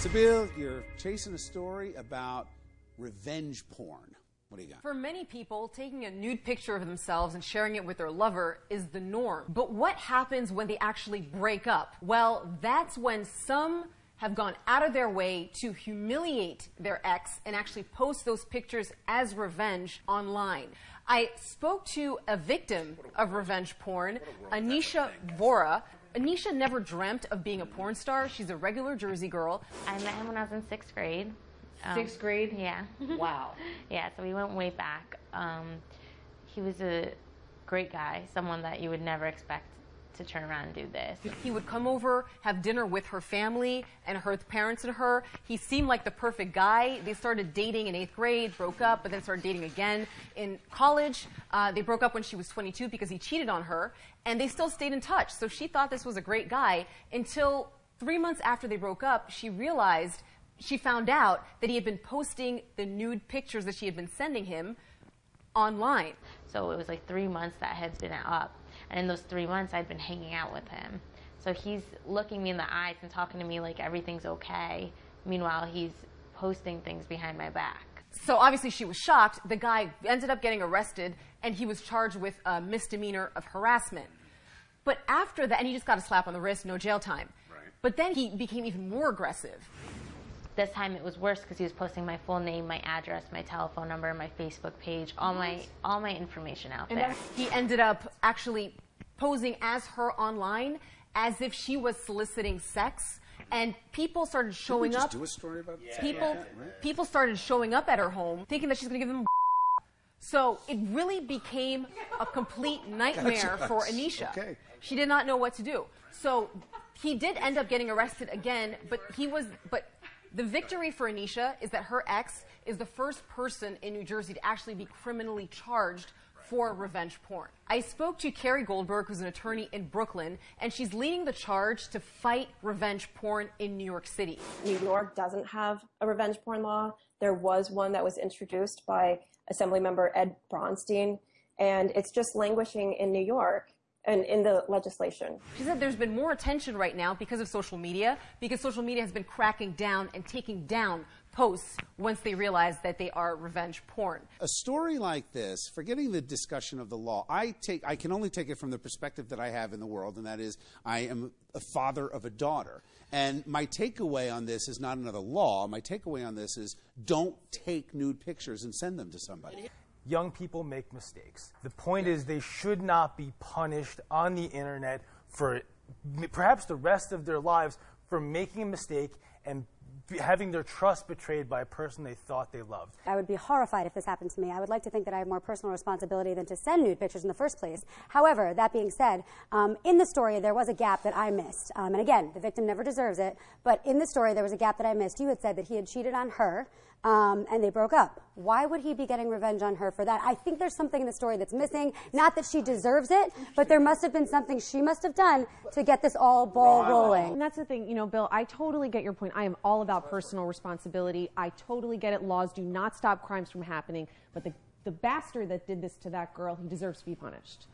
Bill, you're chasing a story about revenge porn. What do you got? For many people, taking a nude picture of themselves and sharing it with their lover is the norm. But what happens when they actually break up? Well, that's when some have gone out of their way to humiliate their ex and actually post those pictures as revenge online. I spoke to a victim of revenge porn, Anisha Vora. Anisha never dreamt of being a porn star. She's a regular Jersey girl. I met him when I was in 6th grade. Sixth grade? Yeah. Wow. Yeah, so we went way back. He was a great guy, someone that you would never expect to turn around and do this. He would come over, have dinner with her family and her parents and her. He seemed like the perfect guy. They started dating in 8th grade, broke up, but then started dating again in college. They broke up when she was 22 because he cheated on her, and they still stayed in touch. So she thought this was a great guy until 3 months after they broke up, she found out that he had been posting the nude pictures that she had been sending him online. So it was like 3 months that had been up. And in those 3 months, I'd been hanging out with him. So he's looking me in the eyes and talking to me like everything's okay. Meanwhile, he's posting things behind my back. So obviously she was shocked. The guy ended up getting arrested, and he was charged with a misdemeanor of harassment. But after that, and he just got a slap on the wrist, no jail time. Right. But then he became even more aggressive. This time it was worse because he was posting my full name, my address, my telephone number, my Facebook page, all my information out there. He ended up actually posing as her online as if she was soliciting sex, and people started showing up. Do a story about that? People started showing up at her home thinking that she's going to give them. So it really became a complete nightmare for Anisha. Okay. She did not know what to do. So he did end up getting arrested again, but the victory for Anisha is that her ex is the first person in New Jersey to actually be criminally charged for revenge porn. I spoke to Carrie Goldberg, who's an attorney in Brooklyn, and she's leading the charge to fight revenge porn in New York City. New York doesn't have a revenge porn law. There was one that was introduced by Assemblymember Ed Bronstein, and it's just languishing in New York and in the legislation. She said there's been more attention right now because of social media, because social media has been cracking down and taking down posts once they realize that they are revenge porn. A story like this, forgetting the discussion of the law, I can only take it from the perspective that I have in the world, and that is I am a father of a daughter. And my takeaway on this is not another law. My takeaway on this is don't take nude pictures and send them to somebody. Young people make mistakes. The point is they should not be punished on the internet for perhaps the rest of their lives for making a mistake and having their trust betrayed by a person they thought they loved. I would be horrified if this happened to me. I would like to think that I have more personal responsibility than to send nude pictures in the first place. However, that being said, in the story there was a gap that I missed. And again, the victim never deserves it, but in the story there was a gap that I missed. You had said that he had cheated on her, and they broke up. Why would he be getting revenge on her for that? I think there's something in the story that's missing. Not that she deserves it, but there must have been something she must have done to get this all ball rolling. And that's the thing, you know, Bill, I totally get your point. I am all about personal responsibility. I totally get it. Laws do not stop crimes from happening. But the bastard that did this to that girl, he deserves to be punished.